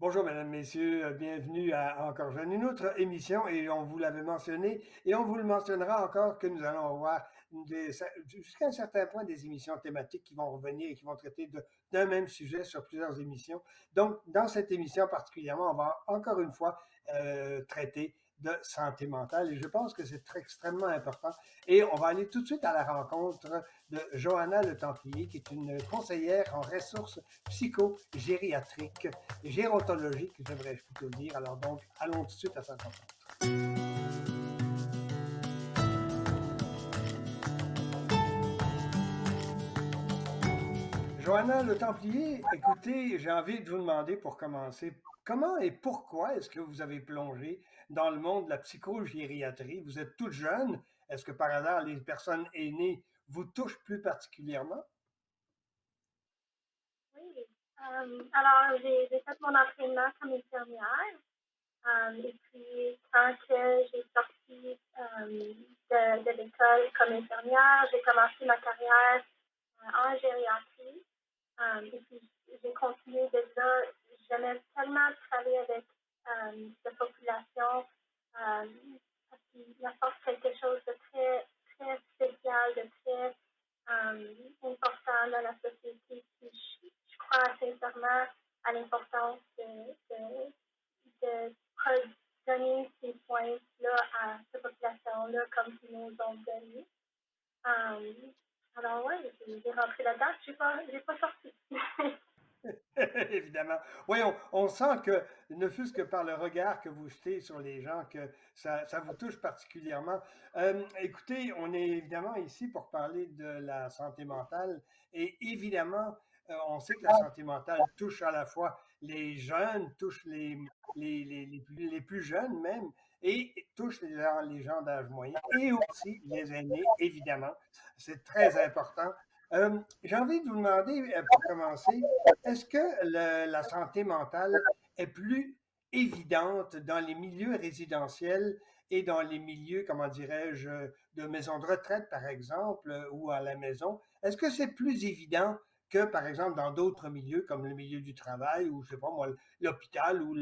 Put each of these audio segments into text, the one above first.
Bonjour, mesdames, messieurs, bienvenue à encore une autre émission et on vous l'avait mentionné et on vous le mentionnera encore que nous allons avoir jusqu'à un certain point des émissions thématiques qui vont revenir et qui vont traiter d'un même sujet sur plusieurs émissions. Donc, dans cette émission particulièrement, on va encore une fois traiter de santé mentale et je pense que c'est extrêmement important. Et on va aller tout de suite à la rencontre de Johanna Le Templier, qui est une conseillère en ressources psychogériatriques, gérontologiques, j'aimerais plutôt dire. Alors donc, allons tout de suite à sa rencontre. Johanna Le Templier, écoutez, j'ai envie de vous demander pour commencer, comment et pourquoi est-ce que vous avez plongé dans le monde de la psychogériatrie? Vous êtes toute jeune. Est-ce que par hasard les personnes aînées vous touchent plus particulièrement? Oui. Alors, j'ai fait mon entraînement comme infirmière. Et puis, quand que j'ai sorti de l'école comme infirmière, j'ai commencé ma carrière en gériatrie. Et puis, j'ai continué de là. J'aimais tellement travailler avec cette population euh, parce qu'il apporte quelque chose de très, très spécial, de très important dans la société. Puis, je crois sincèrement à l'importance de donner ces points-là à cette population-là comme ils nous ont donné. Euh, alors, oui, j'ai rentré là-dedans, j'ai pas sorti. Évidemment. Oui, on sent que, ne fût-ce que par le regard que vous jetez sur les gens, que ça vous touche particulièrement. Écoutez, on est évidemment ici pour parler de la santé mentale et évidemment, on sait que la santé mentale touche à la fois les jeunes, touche les plus jeunes même, et touche les gens d'âge moyen et aussi les aînés, évidemment. C'est très important. J'ai envie de vous demander, pour commencer, est-ce que la santé mentale est plus évidente dans les milieux résidentiels et dans les milieux, comment dirais-je, de maisons de retraite, par exemple, ou à la maison? Est-ce que c'est plus évident que, par exemple, dans d'autres milieux, comme le milieu du travail, ou je sais pas moi, l'hôpital, ou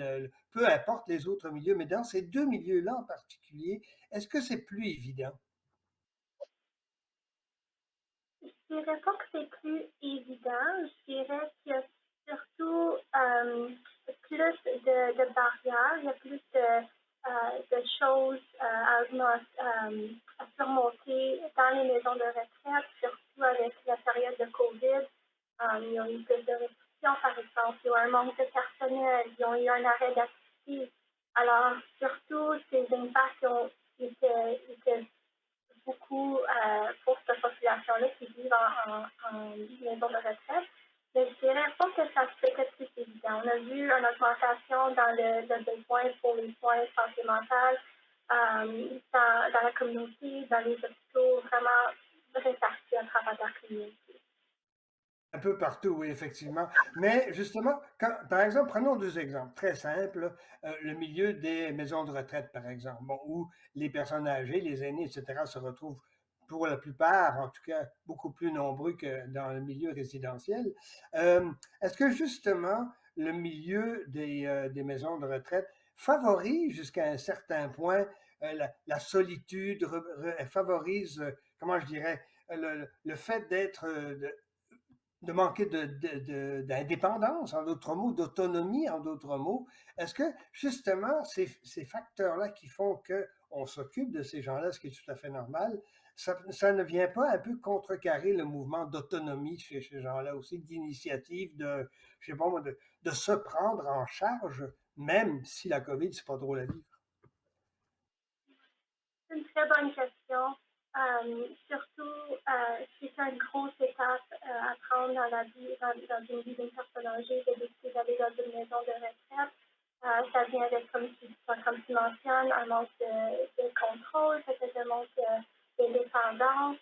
peu importe les autres milieux, mais dans ces deux milieux-là en particulier, est-ce que c'est plus évident? Je dirais pas que c'est plus évident. Je dirais qu'il y a surtout plus de barrières, il y a plus de choses à surmonter dans les maisons de retraite, surtout avec la période de COVID. Il y a eu plus de restrictions, par exemple. Il y a eu un manque de personnel. Ils ont eu un arrêt d'activité. Alors, surtout, ces impacts étaient beaucoup pour cette population-là qui vivent en maison de retraite. Mais je dirais pas que ça se fait plus évident. On a vu une augmentation dans le besoin pour les soins de santé mentale dans la communauté, dans les hôpitaux, vraiment répartis à travers la communauté. Un peu partout, oui, effectivement. Mais justement, par exemple, prenons deux exemples très simples. Le milieu des maisons de retraite, par exemple, bon, où les personnes âgées, les aînés, etc., se retrouvent pour la plupart, en tout cas, beaucoup plus nombreux que dans le milieu résidentiel. Est-ce que justement, le milieu des maisons de retraite favorise jusqu'à un certain point la solitude, favorise, comment je dirais, le fait d'être, de manquer d'indépendance, en d'autres mots, d'autonomie, en d'autres mots. Est-ce que justement ces facteurs-là qui font qu'on s'occupe de ces gens-là, ce qui est tout à fait normal, ça ne vient pas un peu contrecarrer le mouvement d'autonomie chez ces gens-là aussi, d'initiative, je sais pas moi, de se prendre en charge, même si la COVID, c'est pas drôle à vivre? C'est une très bonne question. Surtout, c'est une grosse étape à prendre dans la vie, dans une vie d'une personne âgée, de décider d'aller dans une maison de retraite. Ça vient avec, comme tu mentionnes, un manque de contrôle, peut-être un manque d'indépendance.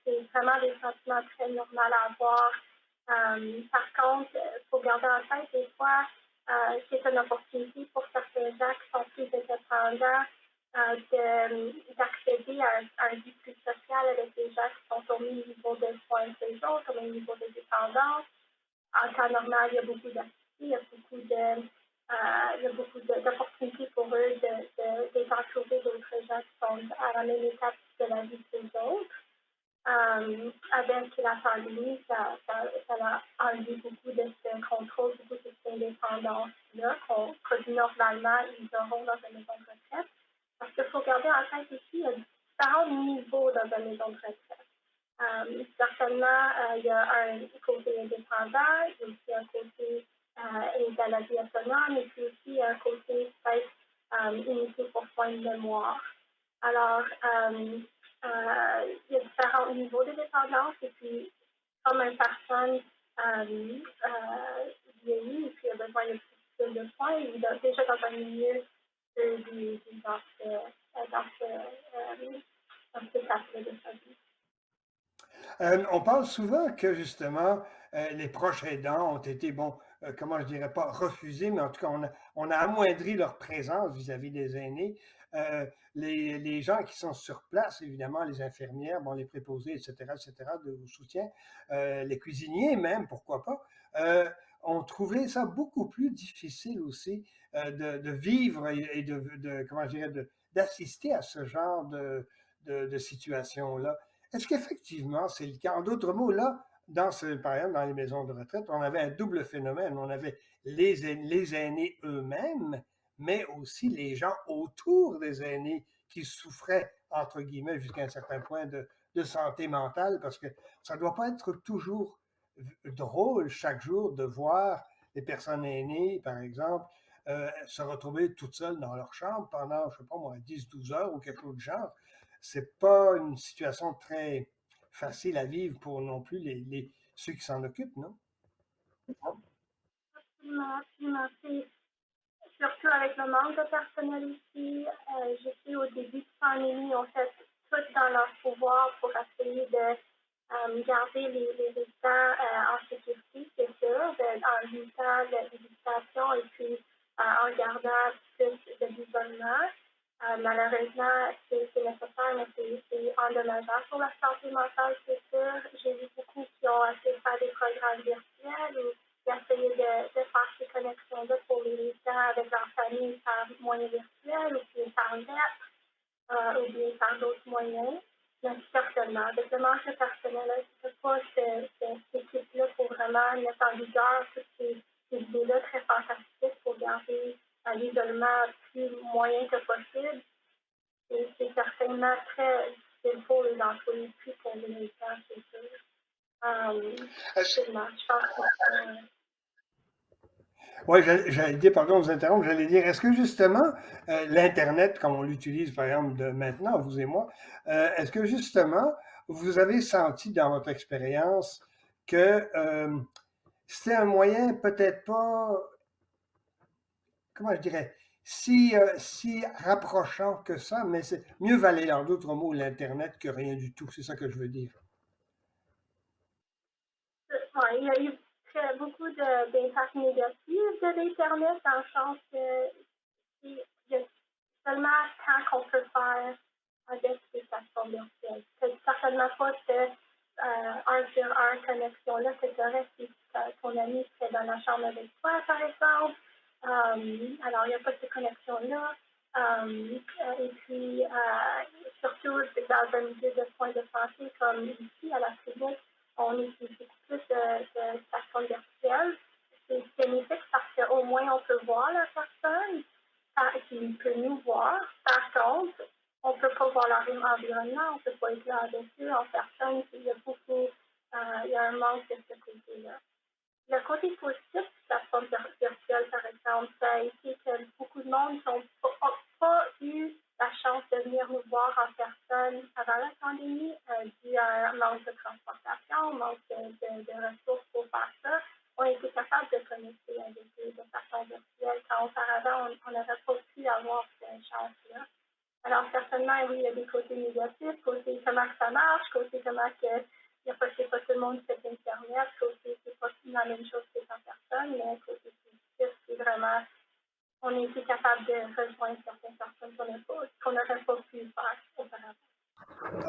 C'est vraiment des sentiments très normaux à avoir. Par contre, il faut garder en tête des fois, c'est une opportunité pour certains gens qui sont plus indépendants d'accéder à un vie plus sociale avec des gens qui sont au même niveau de soins de jour, comme au niveau de dépendance. En temps normal, il y a beaucoup d'activités, il y a beaucoup il y a beaucoup d'opportunités pour eux d'entourer d'autres gens qui sont à la même étape de la vie que les autres. Avec la pandémie, ça a enlevé beaucoup de ce contrôle, beaucoup de cette indépendance-là que normalement ils auront dans une maison de retraite. Parce qu'il faut garder en tête aussi, il y a différents niveaux dans une maison de retraite. Certainement, il y a un côté indépendant, il y a aussi un côté dans la vie autonome, et puis aussi un côté peut-être unité pour soins de mémoire. Alors, il y a différents niveaux de dépendance, et puis comme une personne vieillit et puis a besoin de plus de soins, il est déjà dans un milieu dans ce étape-là de sa vie. On parle souvent que justement, les proches aidants ont été, bon, comment je dirais pas refusés, mais en tout cas, on a amoindri leur présence vis-à-vis des aînés. Les gens qui sont sur place, évidemment, les infirmières, bon, les préposés, etc., de soutien, les cuisiniers même, pourquoi pas, ont trouvé ça beaucoup plus difficile aussi de vivre et comment je dirais, d'assister à ce genre de situation-là. Est-ce qu'effectivement c'est le cas? En d'autres mots, là, par exemple, dans les maisons de retraite, on avait un double phénomène. On avait les aînés eux-mêmes, mais aussi les gens autour des aînés qui souffraient, entre guillemets, jusqu'à un certain point de santé mentale, parce que ça ne doit pas être toujours drôle chaque jour de voir les personnes aînées, par exemple, se retrouver toutes seules dans leur chambre pendant, je ne sais pas moi, 10-12 heures ou quelque chose de genre. C'est pas une situation très facile à vivre pour non plus ceux qui s'en occupent, non? Absolument, absolument. Surtout avec le manque de personnel ici, je sais au début de la pandémie, on fait tout dans leur pouvoir pour essayer de garder les résidents en sécurité, c'est sûr, en limitant les visitations et puis en gardant plus de l'isolement. Malheureusement, c'est nécessaire, mais c'est endommageant pour la santé mentale, c'est sûr. J'ai vu beaucoup qui ont essayé de faire des programmes virtuels ou d'essayer de faire ces connexions-là pour les résidents avec leur famille par moyens virtuels ou bien par lettres ou bien par d'autres moyens. Mais certainement, avec le manque de personnel, je ne sais pas cette équipe-là pour vraiment mettre en vigueur toutes ces idées-là très fantastiques pour garder l'isolement plus moyen que possible. C'est certainement très difficile pour les employés plus pour les militaires, c'est sûr. Absolument. Je pense que Oui, j'allais dire, pardon de vous interrompre, j'allais dire, est-ce que justement, l'Internet, comme on l'utilise par exemple de maintenant, vous et moi, est-ce que justement, vous avez senti dans votre expérience que c'était un moyen peut-être pas, comment je dirais, si rapprochant que ça, mais c'est mieux valait en d'autres mots l'Internet que rien du tout, c'est ça que je veux dire. ouais, il y a eu beaucoup d'impacts négatifs de l'Internet dans le sens que il y a seulement tant qu'on peut faire avec ces plateformes virtuelles. C'est certainement pas cette un sur un connexion-là que tu aurais si ton ami serait dans la chambre avec toi, par exemple. Alors, il n'y a pas cette connexion-là. Et puis, surtout dans un milieu de soins de santé comme ici à la clinique, on utilise beaucoup plus de plateformes virtuelles. C'est bénéfique parce qu'au moins on peut voir la personne qui peut nous voir. Par contre, on ne peut pas voir leur environnement, on ne peut pas être là avec eux en personne. Il y a un manque de ce côté-là. Le côté positif de la plateforme virtuelle, par exemple, ça a été que beaucoup de monde n'ont pas eu la chance de venir nous voir en personne avant la pandémie dû à un manque de transportation, manque de ressources pour faire ça. On a été capable de connecter avec eux de façon virtuelle quand auparavant on n'aurait pas pu avoir cette chance-là. Alors, certainement, oui, il y a des côtés négatifs, côté comment ça marche, côté comment que, c'est pas tout le monde qui fait Internet, côté c'est pas la même chose que en personne, mais côté positif, c'est vraiment, on a été capable de rejoindre certaines personnes qu'on n'aurait pas pu faire auparavant.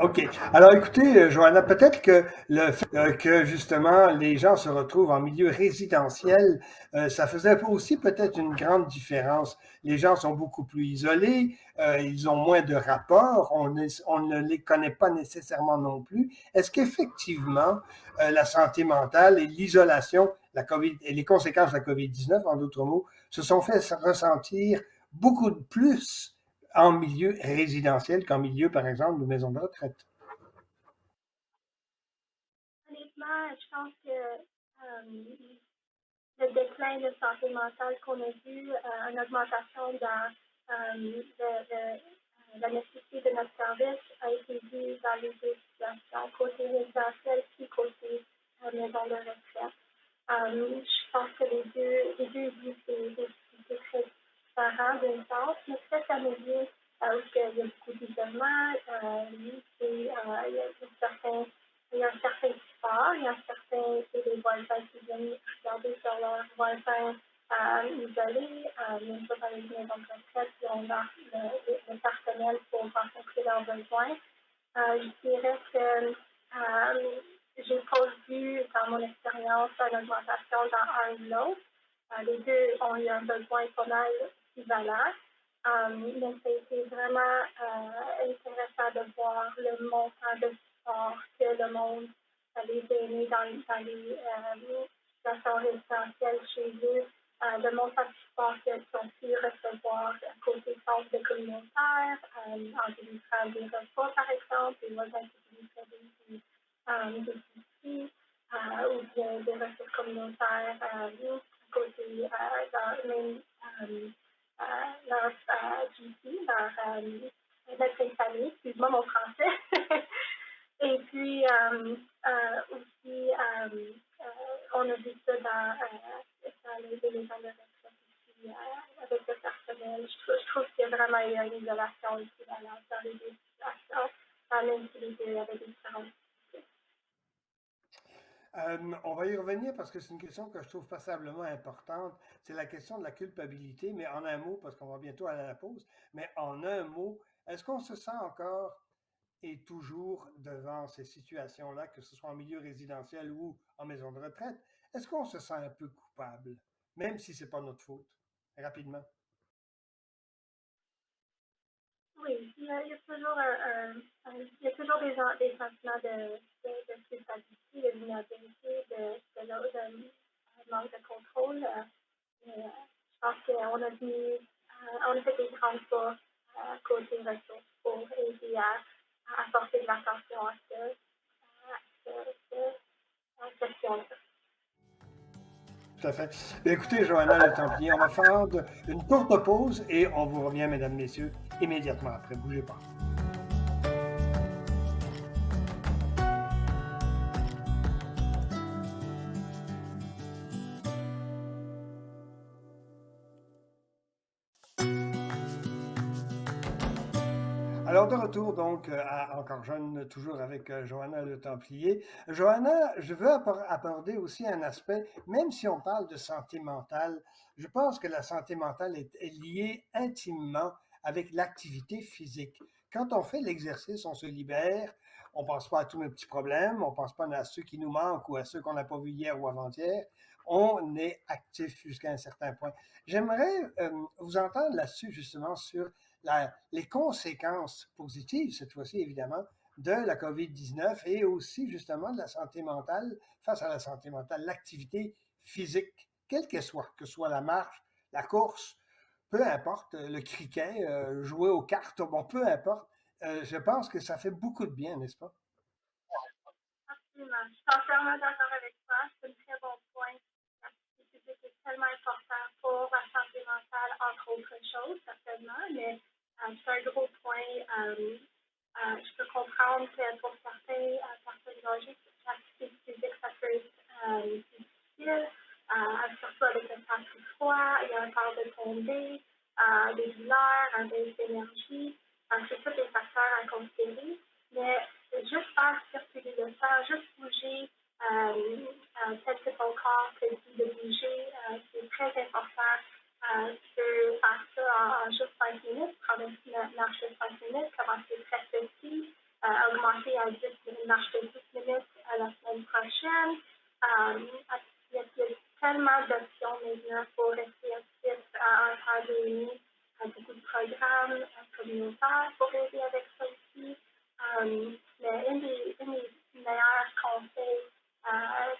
OK. Alors écoutez, Joanna, peut-être que le fait que justement les gens se retrouvent en milieu résidentiel, ça faisait aussi peut-être une grande différence. Les gens sont beaucoup plus isolés, ils ont moins de rapports, on ne les connaît pas nécessairement non plus. Est-ce qu'effectivement, la santé mentale et l'isolation, la COVID et les conséquences de la COVID-19, en d'autres mots, se sont fait ressentir beaucoup de plus en milieu résidentiel qu'en milieu, par exemple, de maison de retraite? Honnêtement, je pense que le déclin de santé mentale qu'on a vu, une augmentation dans la nécessité de notre service a été vue dans les deux situations, côté résidentiel puis côté maison de retraite. Je pense que les deux vivent des difficultés très différentes d'une part, mais très familier, où il y a beaucoup d'isolement, il y a un certain support, il y a un certain, c'est des voisins qui viennent regarder sur leurs voisins isolés, même pas dans les maisons de retraite, qui ont le personnel pour rencontrer leurs besoins. Je dirais que j'ai pas vu dans mon expérience une augmentation dans un ou l'autre. Les deux ont eu un besoin pas mal équivalent. Mais ça a été vraiment intéressant de voir le montant de support que le monde, les aînés dans les situations résidentielles chez eux, le montant de support qu'ils ont pu recevoir côté centre communautaire, en délivrant des repas, par exemple, des voisins qui délivrent des outils, ou bien des ressources communautaires, côté même leur GP, leur médecin de famille, excuse-moi mon français. Et puis aussi, on a vu ça dans les maisons de retraite aussi, avec le personnel. Je trouve qu'il y a vraiment eu une isolation équivalente dans les deux situations, même si les deux avaient des différences. On va y revenir parce que c'est une question que je trouve passablement importante. C'est la question de la culpabilité, mais en un mot, parce qu'on va bientôt aller à la pause, mais en un mot, est-ce qu'on se sent encore et toujours devant ces situations-là, que ce soit en milieu résidentiel ou en maison de retraite, est-ce qu'on se sent un peu coupable, même si c'est pas notre faute? Rapidement. Oui, il y a toujours il y a toujours des sentiments de culpabilité, de vulnérabilité, de manque de contrôle. Je pense on a fait des grands pas côté ressources pour aider à apporter de l'attention à cette question-là. Tout à fait. Bien, écoutez, Johanna Le Templier, on va faire une courte pause et on vous revient, mesdames, messieurs, immédiatement après. Bougez pas. Alors, de retour, donc, à Encore jeune, toujours avec Johanna Le Templier. Johanna, je veux aborder aussi un aspect, même si on parle de santé mentale, je pense que la santé mentale est liée intimement avec l'activité physique. Quand on fait l'exercice, on se libère, on ne pense pas à tous nos petits problèmes, on ne pense pas à ceux qui nous manquent ou à ceux qu'on n'a pas vus hier ou avant-hier. On est actif jusqu'à un certain point. J'aimerais vous entendre là-dessus, justement, sur les conséquences positives, cette fois-ci évidemment, de la COVID-19 et aussi justement de la santé mentale, face à la santé mentale, l'activité physique, quelle qu'elle soit, que ce soit la marche, la course, peu importe, le cricket, jouer aux cartes, bon, peu importe, je pense que ça fait beaucoup de bien, n'est-ce pas? Absolument. Je suis entièrement d'accord avec toi. C'est un très bon point. L'activité physique est tellement important pour la santé mentale, entre autres choses, certainement, mais c'est un gros point. Je peux comprendre que pour personnes âgées, l'activité physique, ça peut être difficile, surtout avec le temps plus froid, il y a un temps de tomber, des douleurs, un baisse d'énergie. C'est tous des facteurs à considérer. Mais juste faire circuler le sang, juste bouger, tel que ton corps te dit de bouger, c'est très important. Tu peux faire ça en juste 5 minutes, prendre une marche de 5 minutes, commencer très petit, augmenter tellement d'options maintenant pour rester actif en pandémie. Beaucoup de programmes communautaires pour aider avec ça aussi. Mais une des meilleurs conseils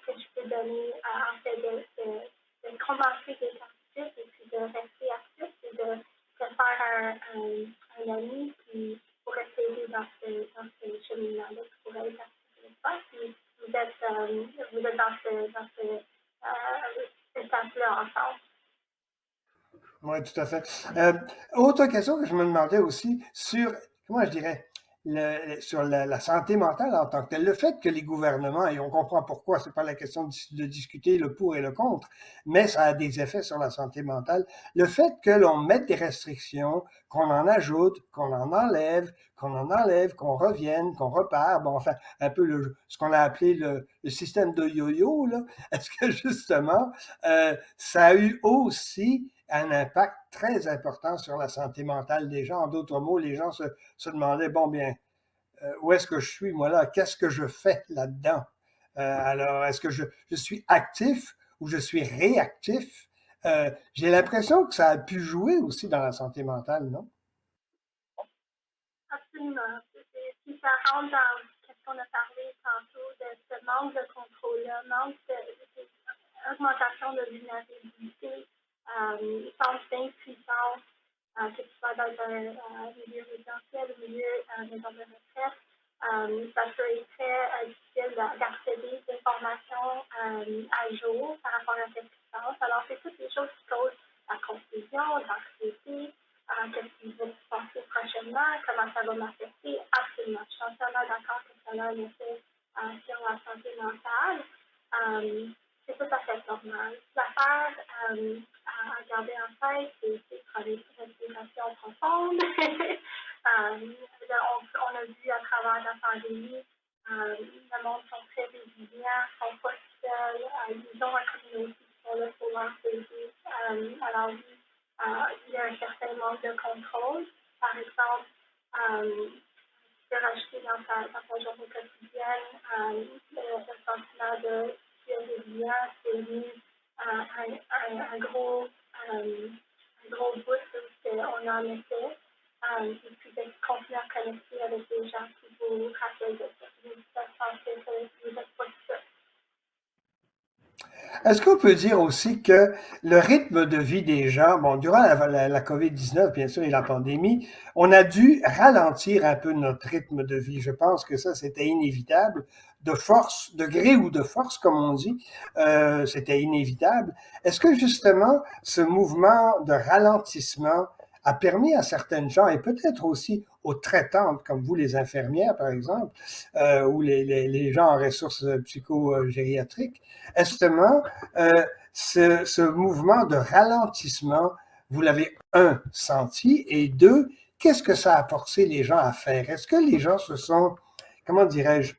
que je peux donner, en fait, de commencer des actifs et puis de rester actif, c'est de se faire un ami qui pourrait t'aider dans ce cheminement-là, qui pourrait être actif avec toi. Puis vous êtes dans cette étape-là ensemble. Oui, tout à fait. Autre question que je me demandais aussi sur, comment je dirais, sur la santé mentale en tant que telle. Le fait que les gouvernements, et on comprend pourquoi, c'est pas la question de discuter le pour et le contre, mais ça a des effets sur la santé mentale. Le fait que l'on mette des restrictions, qu'on en ajoute, qu'on en enlève, qu'on revienne, qu'on repart, bon, enfin, un peu ce qu'on a appelé le système de yo-yo, là. Est-ce que justement, ça a eu aussi un impact très important sur la santé mentale des gens. En d'autres mots, les gens se demandaient, bon, bien, où est-ce que je suis, moi là? Qu'est-ce que je fais là-dedans? Alors, est-ce que je suis actif ou je suis réactif? J'ai l'impression que ça a pu jouer aussi dans la santé mentale, non? Absolument. Puis ça rentre dans ce qu'on a parlé tantôt de ce manque de contrôle-là, manque d'augmentation de vulnérabilité, sens d'impuissance, que ce soit dans un milieu résidentiel ou milieu maison de retraite. Ça peut être très difficile d'accéder à des informations à jour par rapport à ce qui se passe. Alors, c'est toutes les choses qui causent la confusion, l'anxiété, qu'est-ce qui va se passer prochainement, comment ça va m'affecter. Absolument. Je suis entièrement d'accord que ça a un effet sur la santé mentale. C'est tout à fait normal. L'affaire à garder en tête, c'est prendre une respiration profonde. On a vu à travers la pandémie, le monde sont très résilients, sont pas seuls, ils ont une communauté qui sont là pour leur aider. Alors oui, il y a un certain manque de contrôle. Par exemple, tu peux rajouter dans ta journée quotidienne le sentiment de tu es résilient, c'est mis un gros bout qu'on en était. Et puis de continuer à connecter avec des gens qui vous rappellent de ça. Vous sentir que vous n'êtes pas tout seul. Est-ce qu'on peut dire aussi que le rythme de vie des gens, bon, durant la COVID-19, bien sûr, et la pandémie, on a dû ralentir un peu notre rythme de vie. Je pense que ça, c'était inévitable, de force, de gré ou de force, comme on dit, c'était inévitable. Est-ce que justement, ce mouvement de ralentissement a permis à certaines gens, et peut-être aussi aux traitantes, comme vous, les infirmières, par exemple, ou les gens en ressources psychogériatriques, justement, ce mouvement de ralentissement, vous l'avez, un, senti, et deux, qu'est-ce que ça a forcé les gens à faire? Est-ce que les gens se sont, comment dirais-je,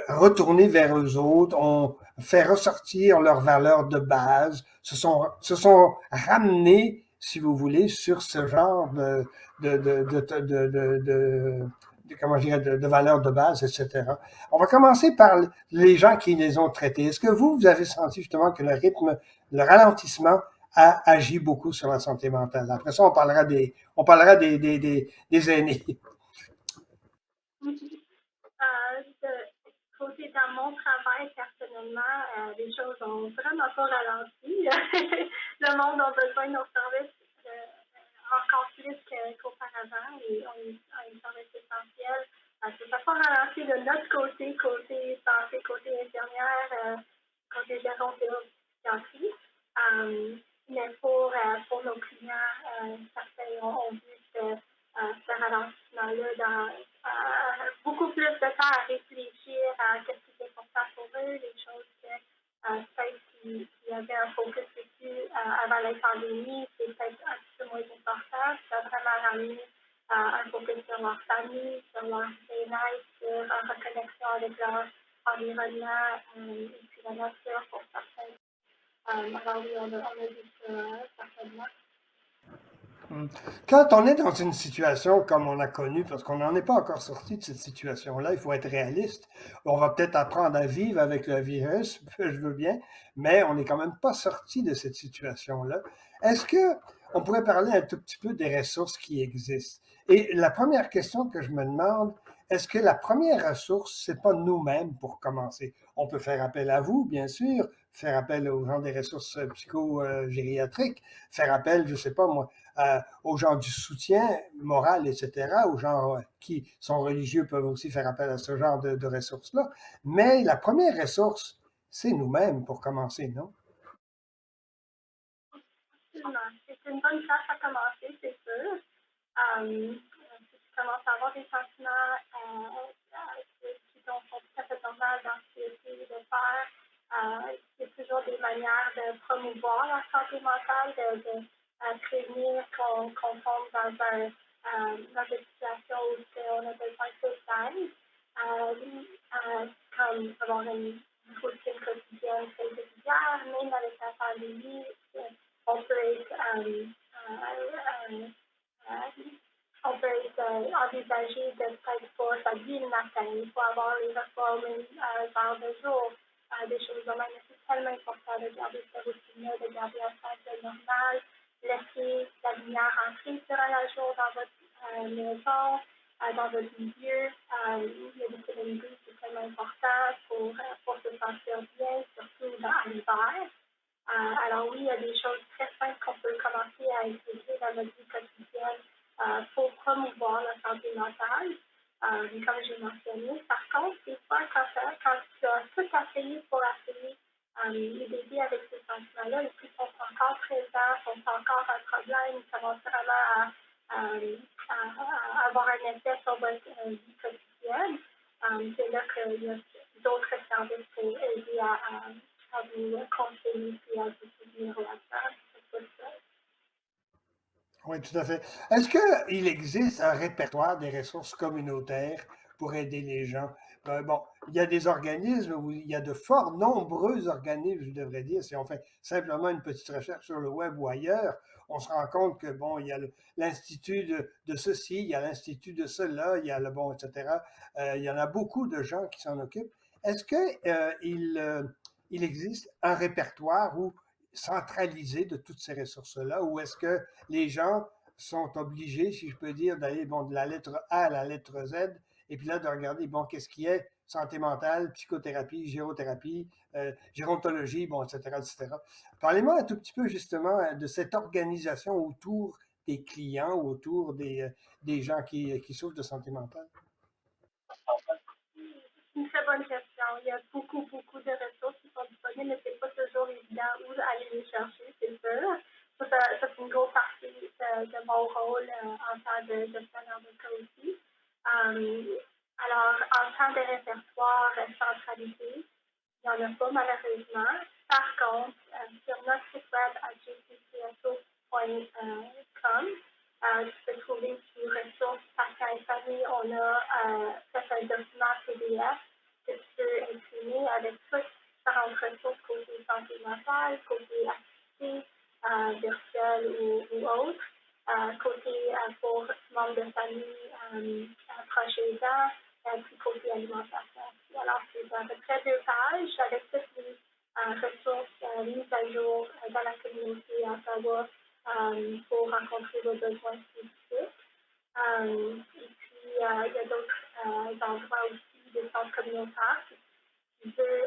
retournés vers eux autres, ont fait ressortir leurs valeurs de base, se sont ramenés, si vous voulez, sur ce genre de, de, de, de, de, de, de comment je dirais, de valeurs de base, etc. On va commencer par les gens qui les ont traités. Est-ce que vous avez senti justement que le rythme, le ralentissement a agi beaucoup sur la santé mentale? Après ça, on parlera des aînés. Côté dans mon travail, personnellement, les choses ont vraiment pas ralenti. Le monde a besoin de nos services encore plus qu'auparavant et on est un service essentiel. Ça n'a pas ralenti de notre côté santé, côté infirmière, côté gérontologie. Mais pour nos clients, certains ont vu ce ralentissement-là dans beaucoup plus de temps à réfléchir à ce qui est important pour eux, les choses que peut-être qu'il y avait un focus dessus avant la pandémie, c'est peut-être un petit peu moins important. Ça a vraiment ramené un focus sur leur famille, sur leur bien-être, sur une reconnexion avec leur environnement et puis la nature pour certains. Alors oui, on a vu ça certainement. Mm. Quand on est dans une situation comme on a connu, parce qu'on n'en est pas encore sorti de cette situation-là, il faut être réaliste. On va peut-être apprendre à vivre avec le virus, je veux bien, mais on n'est quand même pas sorti de cette situation-là. Est-ce que on pourrait parler un tout petit peu des ressources qui existent? Et la première question que je me demande, est-ce que la première ressource, c'est pas nous-mêmes pour commencer? On peut faire appel à vous, bien sûr, faire appel aux gens des ressources psycho-gériatriques, faire appel, je sais pas moi, aux gens du soutien moral, etc., aux gens qui sont religieux peuvent aussi faire appel à ce genre de ressources-là. Mais la première ressource, c'est nous-mêmes pour commencer, non? Absolument. C'est une bonne place à commencer, c'est sûr. Si tu commences à avoir des sentiments qui sont tout à fait normaux d'anxiété, de peur, il y a toujours des manières de promouvoir la santé mentale, de prévenir qu'on tombe dans une situation où on a besoin de d'aide, comme avoir une routine quotidienne très régulière, même avec la pandémie. On peut être, on peut être envisagé de peut-être pas s'habiller le matin, il faut avoir les repas au même heure de jour, des choses de même. C'est tellement important de garder cette routine-là, de garder un cycle normal, laisser la lumière entrer durant la jour dans votre maison, dans votre milieu. Le vitamine D, c'est tellement important pour se sentir bien, surtout dans l'hiver. Alors oui, il y a des choses très simples qu'on peut commencer à intégrer dans notre vie quotidienne pour promouvoir la santé mentale. Comme j'ai mentionné. Par contre, des fois, quand tu as tout essayé pour essayer d'aider avec ces sentiments-là, et puis sont encore présents, sont encore un problème, ça va vraiment à avoir un effet sur votre vie quotidienne. C'est là qu'il y a d'autres services pour aider à vous conseiller et à vous soutenir là-dedans. C'est ça. Oui, tout à fait. Est-ce qu'il existe un répertoire des ressources communautaires pour aider les gens? Bon, il y a des organismes où il y a de fort nombreux organismes, je devrais dire. Si on fait simplement une petite recherche sur le web ou ailleurs, on se rend compte que, bon, il y a l'institut de ceci, il y a l'institut de cela, il y a le bon, etc. Il y en a beaucoup de gens qui s'en occupent. Est-ce que, il existe un répertoire ou centralisé de toutes ces ressources-là, ou est-ce que les gens sont obligés, si je peux dire, d'aller bon, de la lettre A à la lettre Z, et puis là, de regarder, bon, qu'est-ce qui est santé mentale, psychothérapie, gérothérapie, gérontologie, bon, etc., etc. Parlez-moi un tout petit peu, justement, de cette organisation autour des clients ou autour des gens qui souffrent de santé mentale. C'est une très bonne question. Il y a beaucoup, beaucoup de ressources qui sont disponibles, mais c'est pas toujours évident où aller les chercher, c'est sûr. C'est une grosse partie de mon rôle en tant que gestionnaire de cas aussi. Alors, en tant que répertoire centralisé, il n'y en a pas malheureusement. Par contre, sur notre site web à jccso.com, tu peux trouver sur ressources patient et famille, on a fait un document PDF que tu peux imprimer avec toutes différentes ressources côté santé mentale, côté activité virtuelle ou autre, côté pour membres de famille, proches aidants, puis côté alimentation. Alors, c'est à peu près 2 pages avec toutes les ressources mises à jour dans la communauté à Ottawa pour rencontrer vos besoins spécifiques. Et puis, il y a d'autres endroits aussi, des centres communautaires. Si tu veux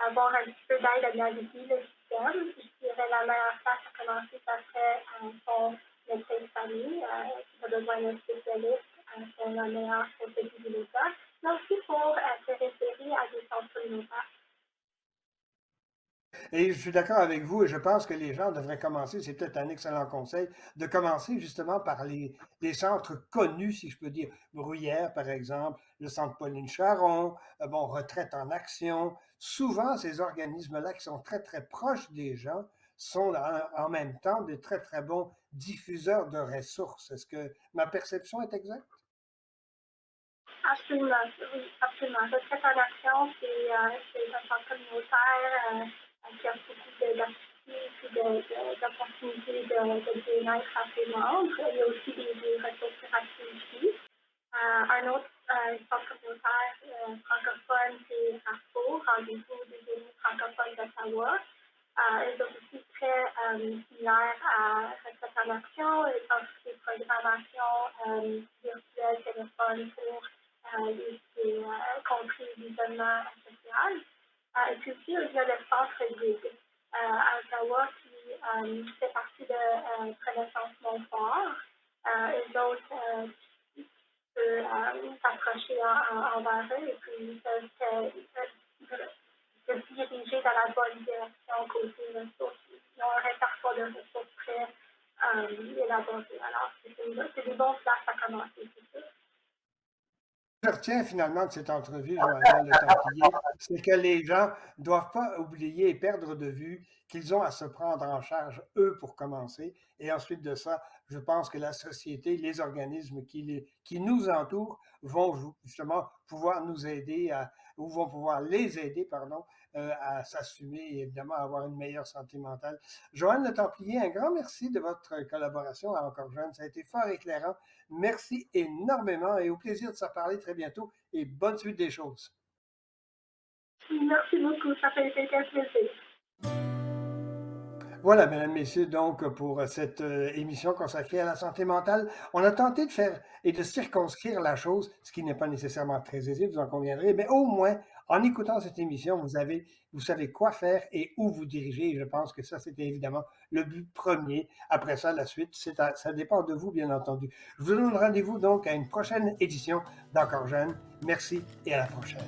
avoir un petit peu d'aide à naviguer le système, je dirais la meilleure place à commencer, ça serait ton médecin de famille. Si tu as besoin d'un spécialiste, c'est la meilleure pour te guider ça. Mais aussi pour se référer à des centres communautaires. Et je suis d'accord avec vous et je pense que les gens devraient commencer, c'est peut-être un excellent conseil, de commencer justement par les centres connus, si je peux dire. Bruyère, par exemple, le centre Pauline Charon, bon, Retraite en Action. Souvent, ces organismes-là qui sont très, très proches des gens sont en même temps de très, très bons diffuseurs de ressources. Est-ce que ma perception est exacte? Absolument, oui, absolument. Retraite en action, c'est un centre communautaire qui a beaucoup d'activités d'opportunités de bien-être à ses membres. Il y a aussi des ressources gratuites ici. Un autre centre communautaire francophone, c'est RAFO, Rendez-vous des amis francophones d'Ottawa. Ils sont aussi très similaires à Retraite en action. Ils offrent des programmations virtuelles, téléphone pour les contrer l'isolement social. Et puis aussi, il y a le centre GUID à Ottawa qui fait partie de Connaissance Montfort. Eux autres peut s'approcher envers eux et puis ils peuvent se diriger dans la bonne direction côté ressources. Ils ont un répertoire de ressources très élaboré. Alors, c'est des bons places à commencer, c'est sûr. Je retiens finalement de cette entrevue, Johanna Le Templier, c'est que les gens ne doivent pas oublier et perdre de vue qu'ils ont à se prendre en charge, eux, pour commencer. Et ensuite de ça, je pense que la société, les organismes qui nous entourent vont justement pouvoir nous aider ou vont pouvoir les aider, pardon, à s'assumer et évidemment à avoir une meilleure santé mentale. Joanne Le Templier, un grand merci de votre collaboration à Encore Jeune. Ça a été fort éclairant. Merci énormément et au plaisir de se reparler très bientôt et bonne suite des choses. Merci beaucoup, ça fait un plaisir. Voilà, mesdames, messieurs, donc pour cette émission consacrée à la santé mentale, on a tenté de faire et de circonscrire la chose, ce qui n'est pas nécessairement très aisé, vous en conviendrez, mais au moins, en écoutant cette émission, vous savez quoi faire et où vous diriger. Et je pense que ça, c'était évidemment le but premier. Après ça, la suite, ça dépend de vous, bien entendu. Je vous donne rendez-vous donc à une prochaine édition d'Encore Jeune. Merci et à la prochaine.